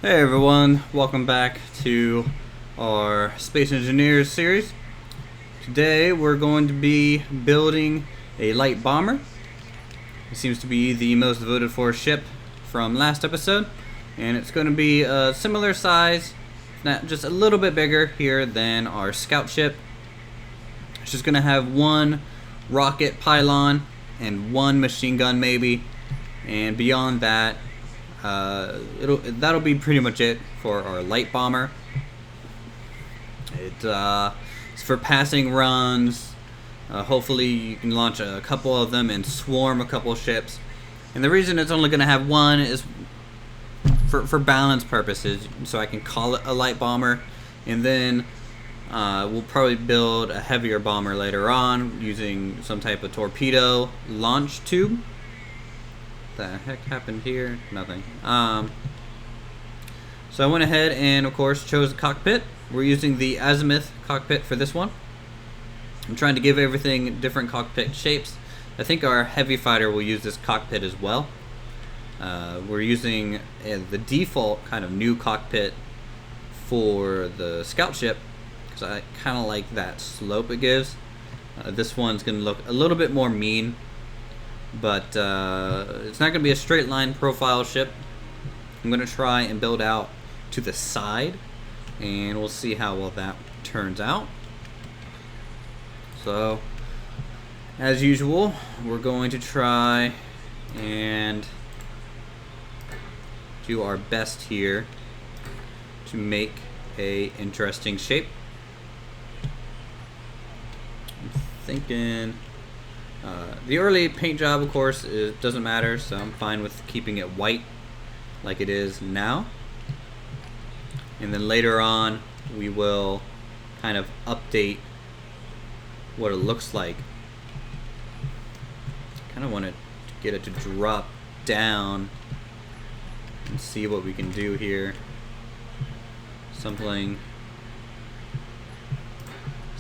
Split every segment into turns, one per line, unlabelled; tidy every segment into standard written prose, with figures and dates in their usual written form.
Hey everyone, welcome back to our Space Engineers series. Today we're going to be building a light bomber. It seems to be the most voted for ship from last episode, and it's going to be a similar size, not just a little bit bigger here than our scout ship. It's just going to have one rocket pylon and one machine gun maybe, and beyond that that'll be pretty much it for our light bomber. It's for passing runs. Hopefully you can launch a couple of them and swarm a couple ships. And the reason it's only going to have one is for balance purposes, so I can call it a light bomber, and then we'll probably build a heavier bomber later on using some type of torpedo launch tube. The heck happened here? Nothing. So I went ahead and of course chose a cockpit. We're using the azimuth cockpit for this one. I'm trying to give everything different cockpit shapes. I think our heavy fighter will use this cockpit as well. We're using the default kind of new cockpit for the scout ship because I kind of like that slope it gives. This one's going to look a little bit more mean, but it's not going to be a straight line profile ship. I'm going to try and build out to the side, and we'll see how well that turns out. So, as usual, we're going to try and do our best here to make a interesting shape. I'm thinking the early paint job, of course, doesn't matter, so I'm fine with keeping it white like it is now. And then later on, we will kind of update what it looks like. Kind of want to get it to drop down and see what we can do here. Something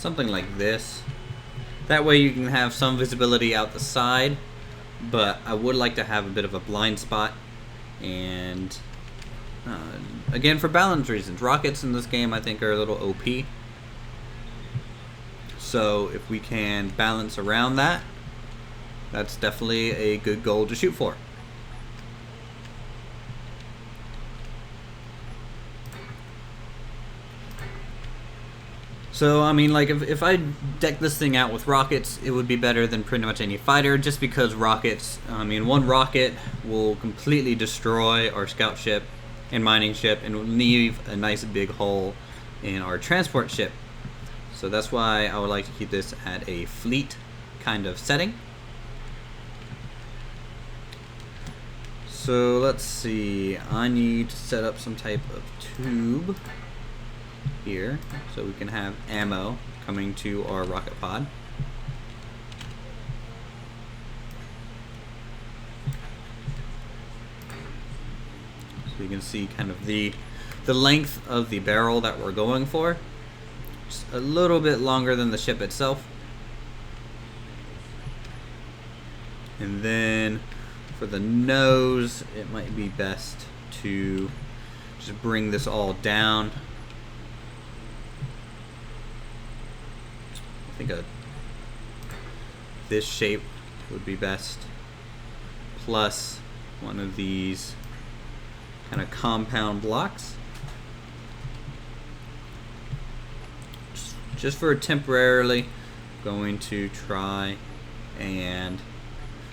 like this. That way you can have some visibility out the side, but I would like to have a bit of a blind spot. And again, for balance reasons, rockets in this game I think are a little OP. So if we can balance around that, that's definitely a good goal to shoot for. So, I mean, like, if I deck this thing out with rockets, it would be better than pretty much any fighter, just because rockets, I mean, one rocket will completely destroy our scout ship and mining ship and leave a nice big hole in our transport ship. So that's why I would like to keep this at a fleet kind of setting. So, let's see, I need to set up some type of tube here so we can have ammo coming to our rocket pod. So you can see kind of the length of the barrel that we're going for. Just a little bit longer than the ship itself. And then for the nose, it might be best to just bring this all down. I think this shape would be best, plus one of these kind of compound blocks, just for temporarily. Going to try and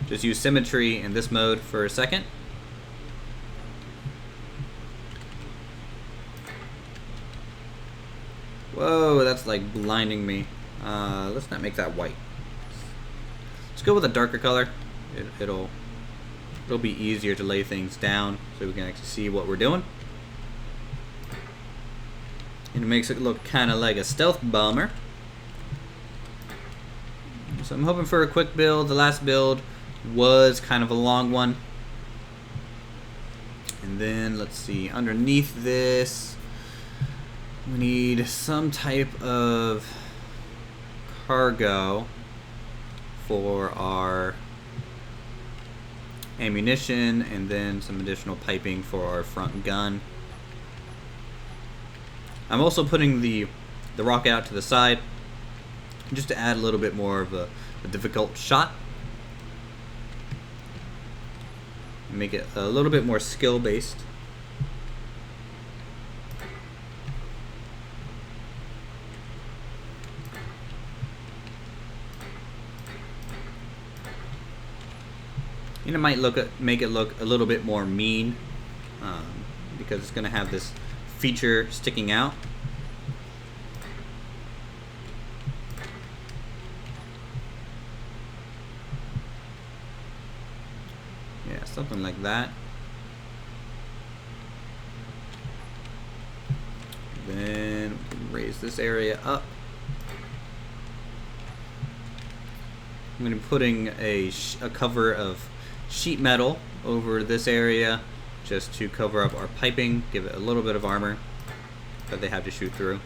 just use symmetry in this mode for a second. Whoa, that's like blinding me. Let's not make that white. Let's go with a darker color. It'll be easier to lay things down so we can actually see what we're doing. And it makes it look kind of like a stealth bomber. So I'm hoping for a quick build. The last build was kind of a long one. And then let's see, underneath this we need some type of cargo for our ammunition, and then some additional piping for our front gun. I'm also putting the rocket out to the side just to add a little bit more of a difficult shot. Make it a little bit more skill based. And it might make it look a little bit more mean, because it's going to have this feature sticking out. Yeah, something like that. Then we can raise this area up. I'm going to be putting a cover of sheet metal over this area just to cover up our piping, give it a little bit of armor that they have to shoot through.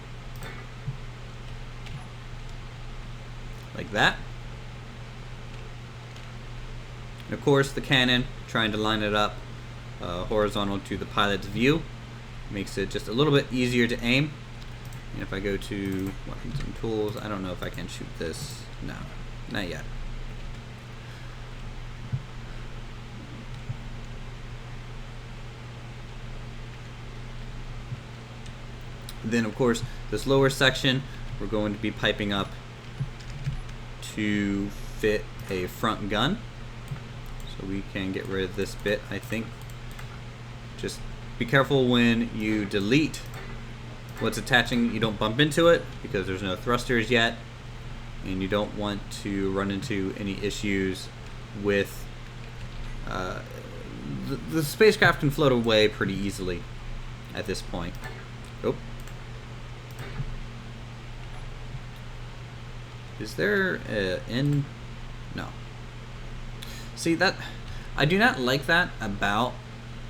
Like that. And of course the cannon, trying to line it up horizontal to the pilot's view, makes it just a little bit easier to aim. And if I go to weapons and tools, I don't know if I can shoot this. No, not yet. Then of course this lower section we're going to be piping up to fit a front gun. So we can get rid of this bit, I think. Just be careful when you delete what's attaching, you don't bump into it because there's no thrusters yet, and you don't want to run into any issues with the spacecraft can float away pretty easily at this point. Oh. Is there an end? No. See, that I do not like that about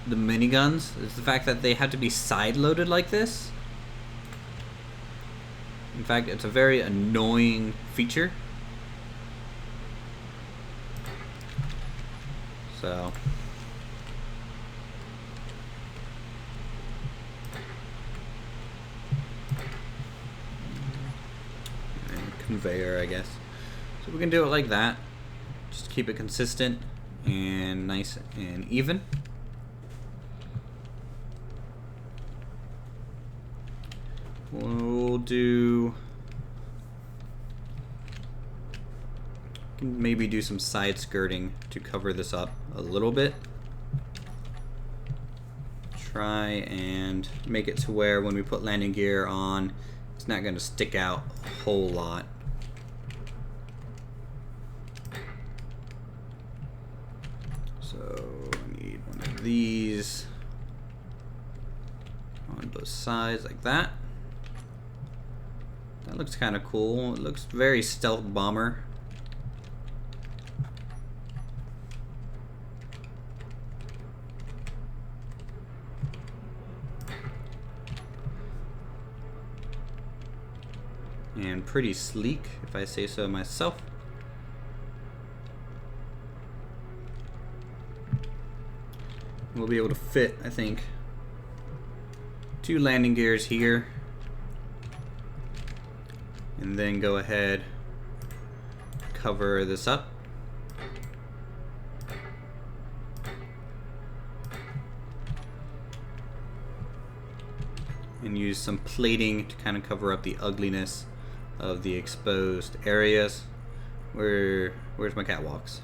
the miniguns. Is the fact that they have to be side loaded like this. In fact, it's a very annoying feature. So conveyor, I guess. So we can do it like that. Just keep it consistent and nice and even. We'll do maybe do some side skirting to cover this up a little bit. Try and make it to where when we put landing gear on, it's not going to stick out a whole lot. So I need one of these on both sides like that. That looks kind of cool. It looks very stealth bomber. And pretty sleek, if I say so myself. We'll be able to fit, I think, 2 landing gears here. And then go ahead, cover this up. And use some plating to kind of cover up the ugliness of the exposed areas. Where's my catwalks?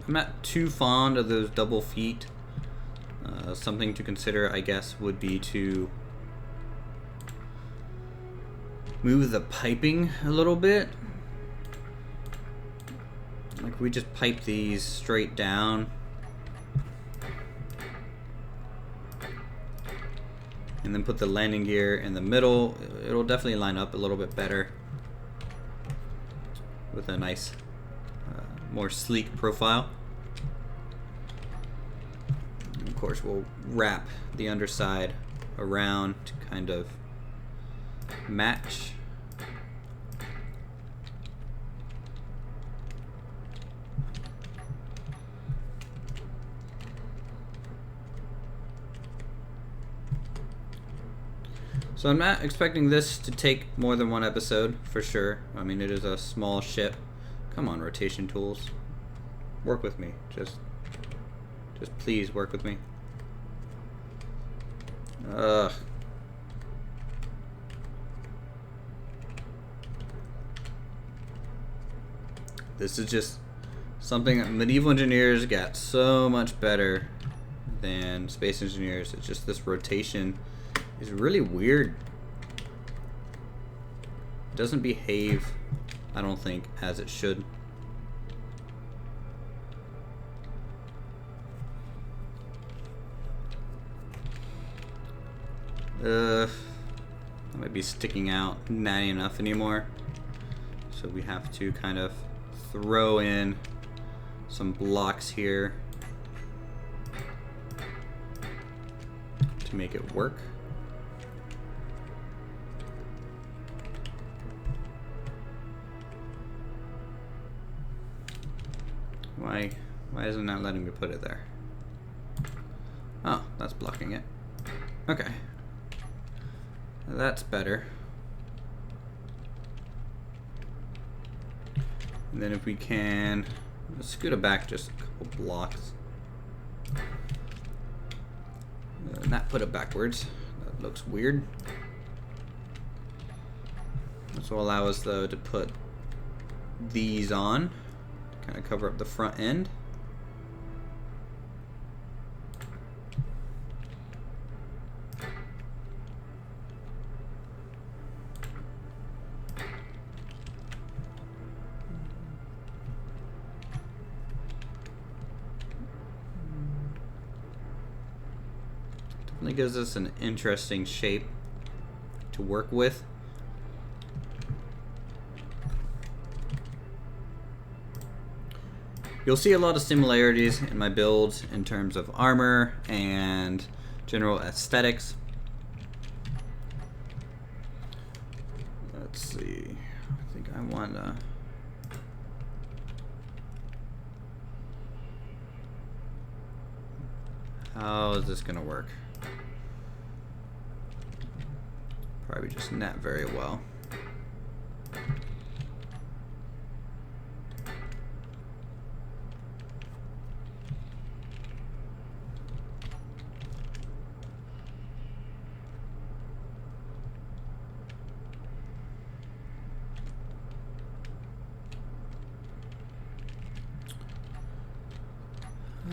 I'm not too fond of those double feet. Something to consider, I guess, would be to move the piping a little bit. Like we just pipe these straight down. And then put the landing gear in the middle. It'll definitely line up a little bit better with a nice, more sleek profile. And of course, we'll wrap the underside around to kind of match. So I'm not expecting this to take more than one episode, for sure. I mean, it is a small ship. Come on, rotation tools. Work with me. Just please work with me. Ugh. This is just something that medieval engineers got so much better than space engineers. It's just this rotation is really weird. It doesn't behave, I don't think, as it should. That might be sticking out not enough anymore. So we have to kind of throw in some blocks here to make it work. Why isn't that letting me put it there? Oh, that's blocking it. Okay. That's better. And then if we can scoot it back just a couple blocks. Not put it backwards. That looks weird. This will allow us though to put these on. Kind of cover up the front end. Definitely gives us an interesting shape to work with. You'll see a lot of similarities in my builds in terms of armor and general aesthetics. Let's see. I think I want to... How is this going to work? Probably just not very well.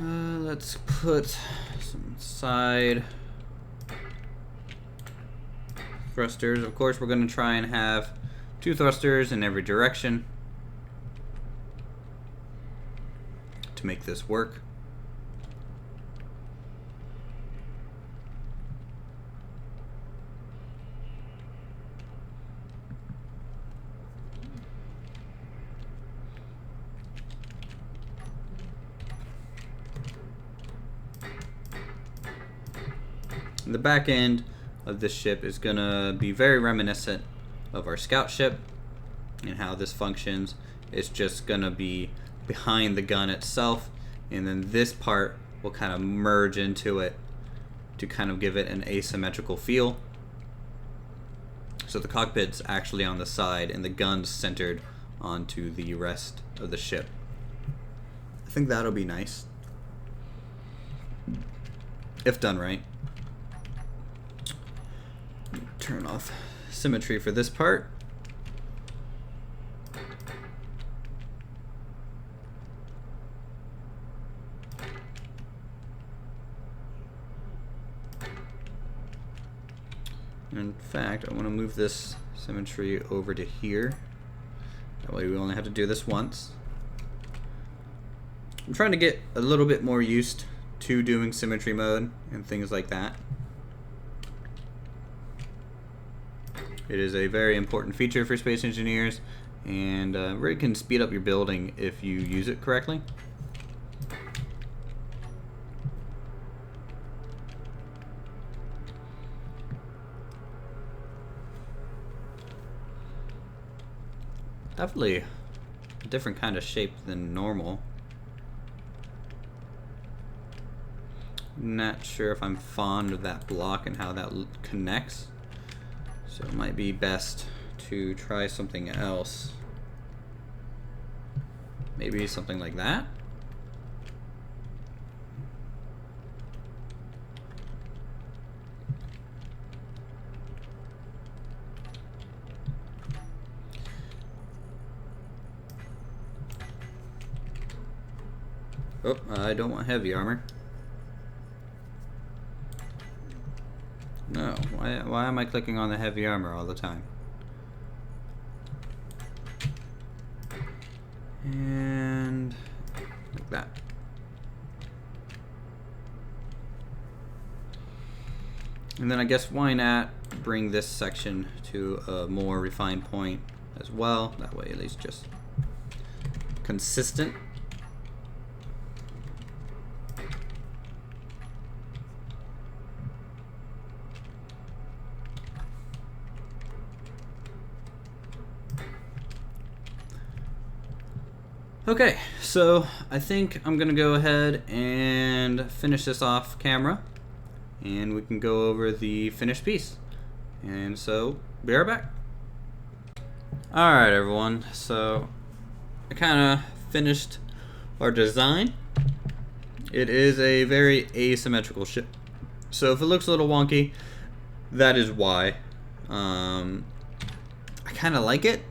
Let's put some side thrusters. Of course, we're going to try and have 2 thrusters in every direction to make this work. The back end of this ship is going to be very reminiscent of our scout ship and how this functions. It's just going to be behind the gun itself, and then this part will kind of merge into it to kind of give it an asymmetrical feel. So the cockpit's actually on the side and the gun's centered onto the rest of the ship. I think that'll be nice if done right. Turn off symmetry for this part. In fact, I want to move this symmetry over to here. That way we only have to do this once. I'm trying to get a little bit more used to doing symmetry mode and things like that. It is a very important feature for space engineers, and really can speed up your building if you use it correctly. Definitely a different kind of shape than normal. Not sure if I'm fond of that block and how that connects. So it might be best to try something else. Maybe something like that. Oh, I don't want heavy armor. No, why am I clicking on the heavy armor all the time? And like that. And then I guess why not bring this section to a more refined point as well. That way at least just consistent. Okay, so I think I'm gonna go ahead and finish this off camera, and we can go over the finished piece. And so, be right back. Alright everyone, so I kinda finished our design. It is a very asymmetrical ship. So if it looks a little wonky, that is why. I kinda like it,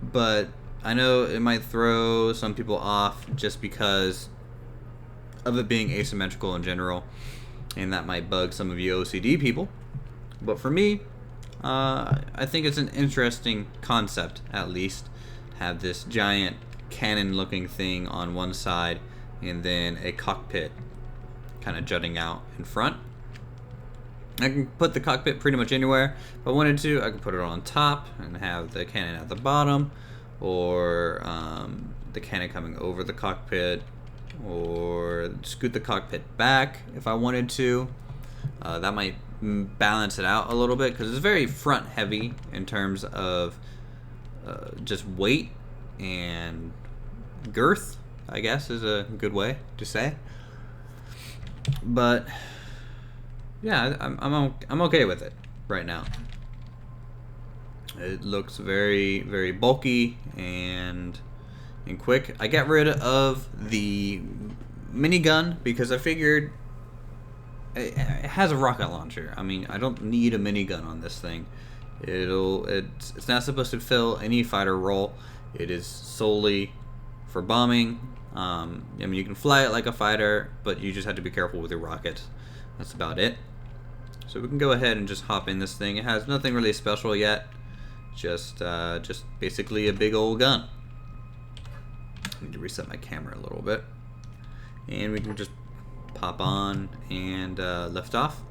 but I know it might throw some people off just because of it being asymmetrical in general, and that might bug some of you OCD people. But for me, I think it's an interesting concept, at least, have this giant cannon looking thing on one side and then a cockpit kind of jutting out in front. I can put the cockpit pretty much anywhere. If I wanted to, I could put it on top and have the cannon at the bottom, or the cannon coming over the cockpit, or scoot the cockpit back if I wanted to. That might balance it out a little bit because it's very front heavy in terms of just weight and girth, I guess is a good way to say. But yeah, I'm okay with it right now. It looks very, very bulky and quick. I got rid of the minigun because I figured it has a rocket launcher. I mean, I don't need a minigun on this thing. It's not supposed to fill any fighter role. It is solely for bombing. I mean, you can fly it like a fighter, but you just have to be careful with your rockets. That's about it. So we can go ahead and just hop in this thing. It has nothing really special yet. Just basically a big old gun. I need to reset my camera a little bit. And we can just pop on and lift off.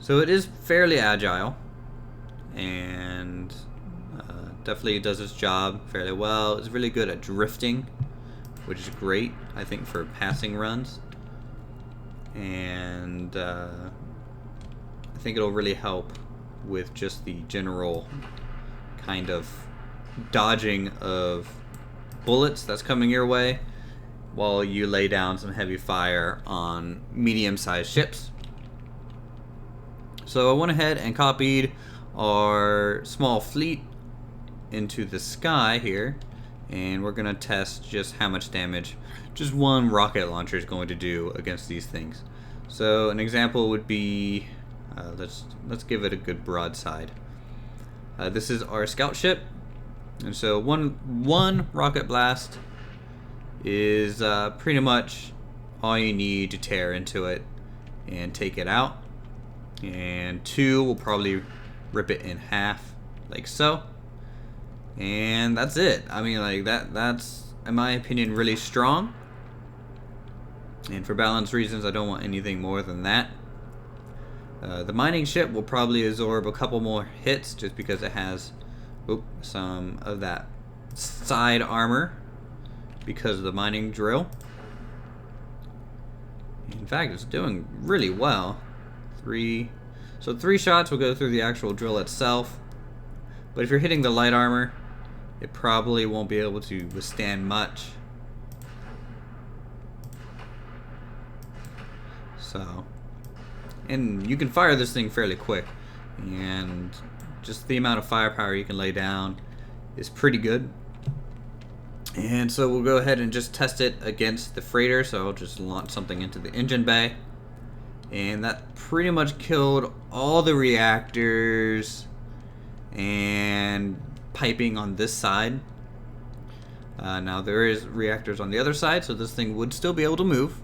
So it is fairly agile and definitely does its job fairly well. It's really good at drifting, which is great, I think, for passing runs. And I think it'll really help with just the general kind of dodging of bullets that's coming your way while you lay down some heavy fire on medium-sized ships. So I went ahead and copied our small fleet into the sky here, and we're gonna test just how much damage just one rocket launcher is going to do against these things. So an example would be let's give it a good broadside. This is our scout ship, and so one rocket blast is pretty much all you need to tear into it and take it out, and two will probably rip it in half like so, and that's it. I mean, like that's in my opinion really strong, and for balance reasons I don't want anything more than that. The mining ship will probably absorb a couple more hits just because it has some of that side armor because of the mining drill. In fact, it's doing really well. 3 shots will go through the actual drill itself. But if you're hitting the light armor, it probably won't be able to withstand much. So, and you can fire this thing fairly quick, and just the amount of firepower you can lay down is pretty good. And so we'll go ahead and just test it against the freighter. So I'll just launch something into the engine bay, and that pretty much killed all the reactors and piping on this side. Now there is reactors on the other side, so this thing would still be able to move.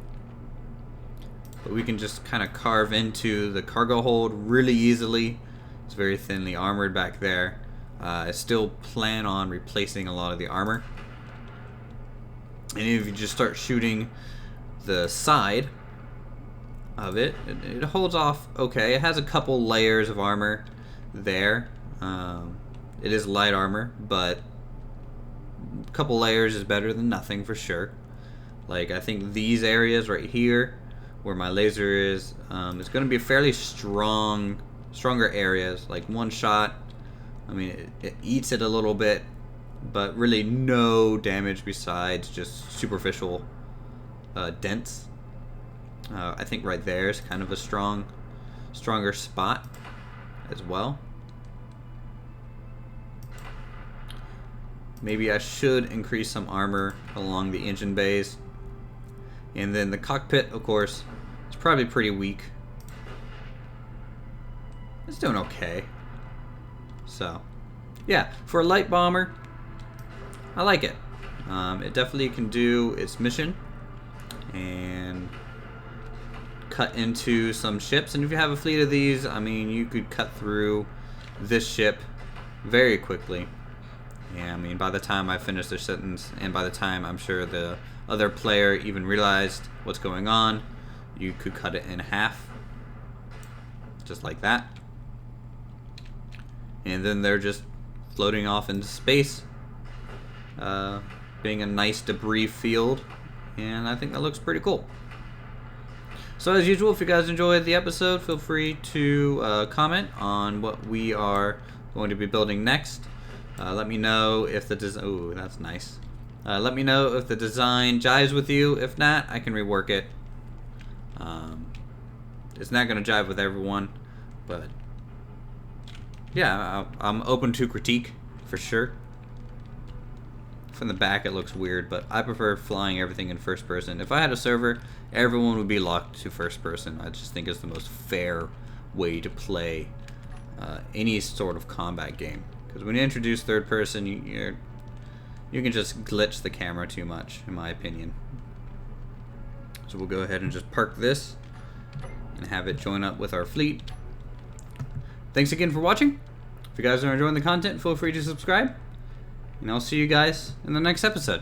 But we can just kind of carve into the cargo hold really easily. It's very thinly armored back there. I still plan on replacing a lot of the armor. And if you just start shooting the side of it, it holds off okay. It has a couple layers of armor there. It is light armor, but a couple layers is better than nothing for sure. Like, I think these areas right here where my laser is going to be fairly stronger areas. Like, one shot, I mean, it eats it a little bit, but really no damage besides just superficial dents. I think right there is kind of a stronger spot as well. Maybe I should increase some armor along the engine bays. And then the cockpit, of course, is probably pretty weak. It's doing okay. So, yeah, for a light bomber, I like it. It definitely can do its mission and cut into some ships. And if you have a fleet of these, I mean, you could cut through this ship very quickly. Yeah, I mean, by the time I finish this sentence, and by the time I'm sure the other player even realized what's going on, you could cut it in half. Just like that. And then they're just floating off into space, being a nice debris field. And I think that looks pretty cool. So as usual, if you guys enjoyed the episode, feel free to comment on what we are going to be building next. Let me know if the design... Ooh, that's nice. Let me know if the design jives with you. If not, I can rework it. It's not going to jive with everyone, but yeah, I'm open to critique for sure. From the back it looks weird, but I prefer flying everything in first person. If I had a server, everyone would be locked to first person. I just think it's the most fair way to play any sort of combat game. Because when you introduce third person, you can just glitch the camera too much, in my opinion. So we'll go ahead and just park this and have it join up with our fleet. Thanks again for watching. If you guys are enjoying the content, feel free to subscribe. And I'll see you guys in the next episode.